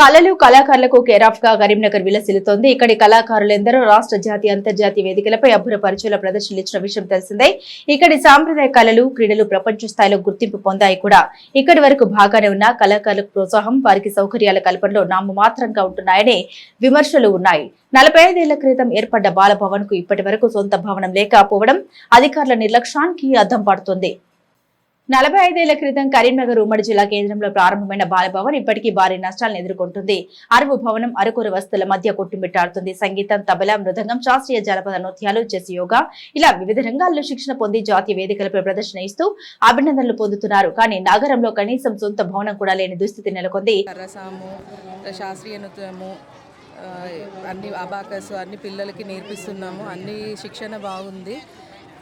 కళలు కళాకారులకు కేరాఫ్ గా కరీంనగర్ విలసిల్లుతోంది. ఇక్కడి కళాకారులెందరో రాష్ట్ర జాతీయ అంతర్జాతీయ వేదికలపై అబ్బుర పరిచయాల ప్రదర్శనలు ఇచ్చిన విషయం తెలిసిందే. ఇక్కడి సాంప్రదాయ కళలు క్రీడలు ప్రపంచ స్థాయిలో గుర్తింపు పొందాయి కూడా. ఇక్కడి వరకు బాగానే ఉన్న కళాకారులకు ప్రోత్సాహం, వారికి సౌకర్యాల కల్పనలో నామమాత్రంగా ఉంటున్నాయనే విమర్శలు ఉన్నాయి. 45 ఏళ్ల క్రితం ఏర్పడ్డ బాలభవన్ కు ఇప్పటి వరకు సొంత భవనం లేకపోవడం అధికారుల నిర్లక్ష్యానికి అద్దం పడుతుంది. 45 ఏళ్ల క్రితం కరీంనగర్ ఉమ్మడి జిల్లా కేంద్రంలో ప్రారంభమైన బాలభవన్ ఇప్పటికీ భారీ నష్టాలను ఎదుర్కొంటుంది. అరువు భవనం అరకొర వస్తువుల మధ్య కొట్టుమిట్టాడుతుంది. సంగీతం, తబలా, మృదంగం, శాస్త్రీయ జానపద నృత్యాలు, చెస్, యోగా ఇలా వివిధ రంగాల్లో శిక్షణ పొంది జాతీయ వేదికలపై ప్రదర్శన ఇస్తూ అభినందనలు పొందుతున్నారు. కానీ నగరంలో కనీసం సొంత భవనం కూడా లేని దుస్థితి నెలకొంది. శాస్త్రీయ నృత్యము, అన్ని అబాకస్ అన్ని పిల్లలకి నేర్పిస్తున్నాము. అన్ని శిక్షణ బాగుంది,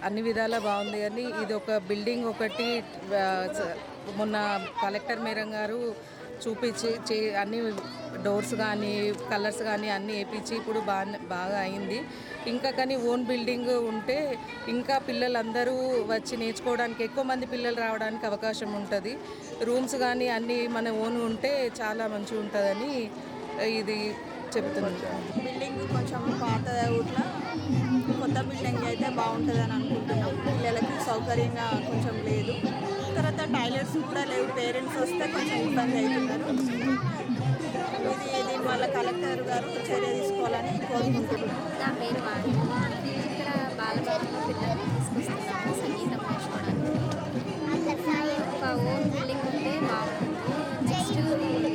అన్ని విధాల బాగుంది. కానీ ఇది ఒక బిల్డింగ్ ఒకటి మొన్న కలెక్టర్ మేడం గారు చూపించి అన్ని డోర్స్ కానీ కలర్స్ కానీ అన్నీ వేయించి ఇప్పుడు బాగా అయింది. ఇంకా కానీ ఓన్ బిల్డింగ్ ఉంటే ఇంకా పిల్లలందరూ వచ్చి నేర్చుకోవడానికి ఎక్కువ మంది పిల్లలు రావడానికి అవకాశం ఉంటుంది. రూమ్స్ కానీ అన్నీ మన ఓన్ ఉంటే చాలా మంచిగా ఉంటుందని ఇది చెప్తున్నాను. బిల్డింగ్ కొంచెం పాత ఊట్ల కొత్త బిల్డింగ్ అయితే బాగుంటుందని అనుకుంటున్నాం. పిల్లలకి సౌకర్యంగా కొంచెం లేదు. తర్వాత టాయిలెట్స్ కూడా లేవు. పేరెంట్స్ వస్తే కొంచెం ఇబ్బంది అవుతున్నారు. దీనివల్ల కలెక్టర్ గారు చర్య తీసుకోవాలని కోరుకుంటున్నాం. నా పేరు వాణి. ఇక్కడ బాలభవన్లో పిల్లల్ని తీసుకొస్తున్నాము సంగీతం నేర్చుకోవడానికి. ఒక ఓన్ బిల్డింగ్ ఉంటే బాగుంటుంది. నెక్స్ట్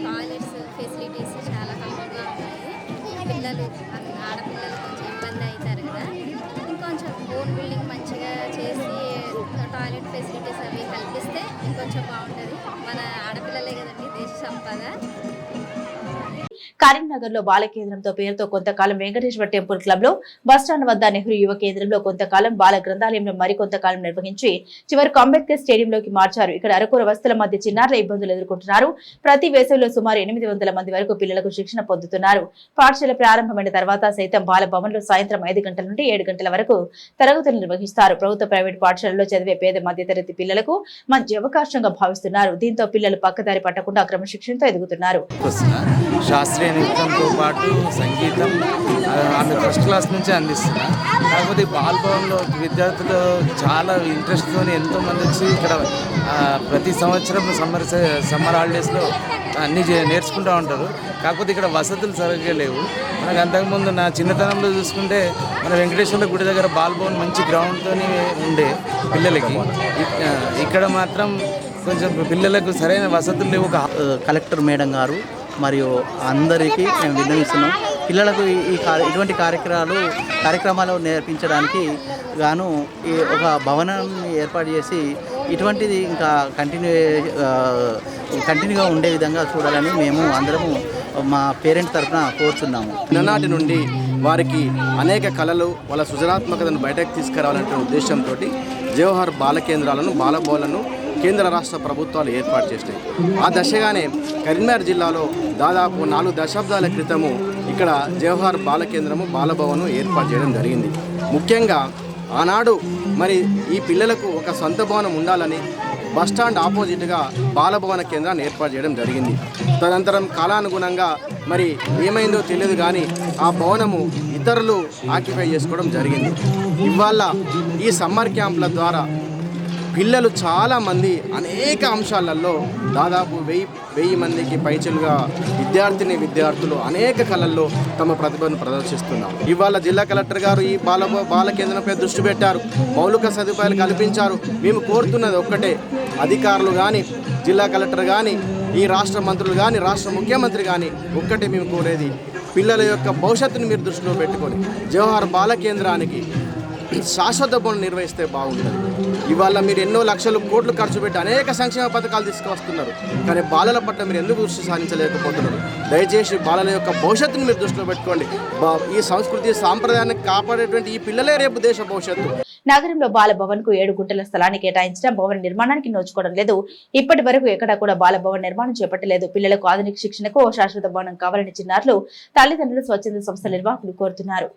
టాయిలెట్స్ ఫెసిలిటీస్ చాలా తక్కువగా ఉన్నాయి. పిల్లలు ఆడపిల్లలు కొంచెం ఇబ్బంది అవుతారు కదా. ఇంకొంచెం ఓన్ బిల్డింగ్ మంచిగా చేసి టాయిలెట్ ఫెసిలిటీస్ అవి కల్పిస్తే ఇంకొంచెం బాగుంటుంది. మన ఆడపిల్లలే కదండి దేశ సంపద. కరీంనగర్ లో బాల కేంద్రంతో పేరుతో కొంతకాలం వెంకటేశ్వర టెంపుల్ క్లబ్ లో, బస్టాండ్ వద్ద నెహ్రూ యువ కేంద్రంలో కొంతకాలం, బాల గ్రంథాలయంలో మరికొంతకాలం నిర్వహించి చివరకు అంబేద్కర్ స్టేడియంలోకి మార్చారు. ఇక్కడ అరకొర వస్తువుల మధ్య చిన్నారుల ఇబ్బందులు ఎదుర్కొంటున్నారు. ప్రతి వేసవిలో సుమారు 800 మంది వరకు పిల్లలకు శిక్షణ పొందుతున్నారు. పాఠశాల ప్రారంభమైన తర్వాత సైతం బాలభవన్ లో సాయంత్రం 5 గంటల నుండి 7 గంటల వరకు తరగతులు నిర్వహిస్తారు. ప్రభుత్వ ప్రైవేట్ పాఠశాలలో చదివే పేద మధ్యతరగతి పిల్లలకు మంచి అవకాశంగా భావిస్తున్నారు. దీంతో పిల్లలు పక్కదారి పట్టకుండా క్రమశిక్షణతో ఎదుగుతున్నారు. శాస్త్రీయ నృత్యంతో పాటు సంగీతం ఆమె ఫస్ట్ క్లాస్ నుంచే అందిస్తున్నా. కాకపోతే బాలభవన్లో విద్యార్థులు చాలా ఇంట్రెస్ట్తో ఎంతోమంది వచ్చి ఇక్కడ ప్రతి సంవత్సరం సమ్మర్ హాలిడేస్లో అన్నీ నేర్చుకుంటూ ఉంటారు. కాకపోతే ఇక్కడ వసతులు సరిగ్గా లేవు. మనకు అంతకుముందు నా చిన్నతనంలో చూసుకుంటే మన వెంకటేశ్వర గుడి దగ్గర బాలభవన్ మంచి గ్రౌండ్తో ఉండే పిల్లలకి. ఇక్కడ మాత్రం కొంచెం పిల్లలకు సరైన వసతులు లేవు. కలెక్టర్ మేడం గారు మరియు అందరికీ మేము విన్నవిస్తున్నాం. పిల్లలకు ఇటువంటి కార్యక్రమాలు నేర్పించడానికి గాను ఒక భవనాన్ని ఏర్పాటు చేసి ఇటువంటిది ఇంకా కంటిన్యూగా ఉండే విధంగా చూడాలని మేము అందరము మా పేరెంట్స్ తరఫున కోరుతున్నాము. చిన్ననాటి నుండి వారికి అనేక కళలు వాళ్ళ సృజనాత్మకతను బయటకు తీసుకురావాలనే ఉద్దేశంతో జవహర్ బాల కేంద్రాలను, బాలభవన్లను కేంద్ర రాష్ట్ర ప్రభుత్వాలు ఏర్పాటు చేసినాయి. ఆ దశగానే కరీంనగర్ జిల్లాలో దాదాపు 4 దశాబ్దాల క్రితము ఇక్కడ జవహర్ బాల కేంద్రము, బాలభవన్ ఏర్పాటు చేయడం జరిగింది. ముఖ్యంగా ఆనాడు మరి ఈ పిల్లలకు ఒక సొంత భవనం ఉండాలని బస్టాండ్ ఆపోజిట్గా బాలభవన కేంద్రాన్ని ఏర్పాటు చేయడం జరిగింది. తదనంతరం కాలానుగుణంగా మరి ఏమైందో తెలియదు కానీ ఆ భవనము ఇతరులు ఆక్యుపై చేసుకోవడం జరిగింది. ఇవాళ ఈ సమ్మర్ క్యాంపుల ద్వారా పిల్లలు చాలామంది అనేక అంశాలలో దాదాపు 1000 మందికి పైచలుగా విద్యార్థులు అనేక కళల్లో తమ ప్రతిభను ప్రదర్శిస్తున్నారు. ఇవాళ జిల్లా కలెక్టర్ గారు ఈ బాల కేంద్రంపై దృష్టి పెట్టారు. మౌలిక సదుపాయాలు కల్పించారు. మేము కోరుతున్నది ఒక్కటే, అధికారులు కానీ, జిల్లా కలెక్టర్ కానీ, ఈ రాష్ట్ర మంత్రులు కానీ, రాష్ట్ర ముఖ్యమంత్రి కానీ ఒక్కటే మేము కోరేది, పిల్లల యొక్క భవిష్యత్తును మీరు దృష్టిలో పెట్టుకొని జవహర్ బాల కేంద్రానికి శాశ్వత భవనం నిర్వహిస్తే బాగుంటుంది. ఇవాళ మీరు ఎన్నో లక్షలు కోట్లు ఖర్చు పెట్టి అనేక సంక్షేమ పథకాలు తీసుకువస్తున్నారు. కానీ బాలల పట్ల మీరు ఎందుకు దృష్టి సాధించలేకపోతున్నారు? దయచేసి బాలల యొక్క భవిష్యత్తును మీరు దృష్టిలో పెట్టుకోండి. ఈ సంస్కృతి సాంప్రదాయాన్ని కాపాడేటువంటి ఈ పిల్లలే రేపు దేశ భవిష్యత్తు. నగరంలో బాలభవన్ కు 7 గుంటల స్థలాన్ని కేటాయించడం భవన నిర్మాణానికి నోచుకోవడం లేదు. ఇప్పటి వరకు ఎక్కడా కూడా బాలభవన్ నిర్మాణం చేపట్టలేదు. పిల్లలకు ఆధునిక శిక్షణకు శాశ్వత భవనం కావాలని చిన్నారులు, తల్లిదండ్రులు, స్వచ్ఛంద సంస్థల నిర్వాహకులు కోరుతున్నారు.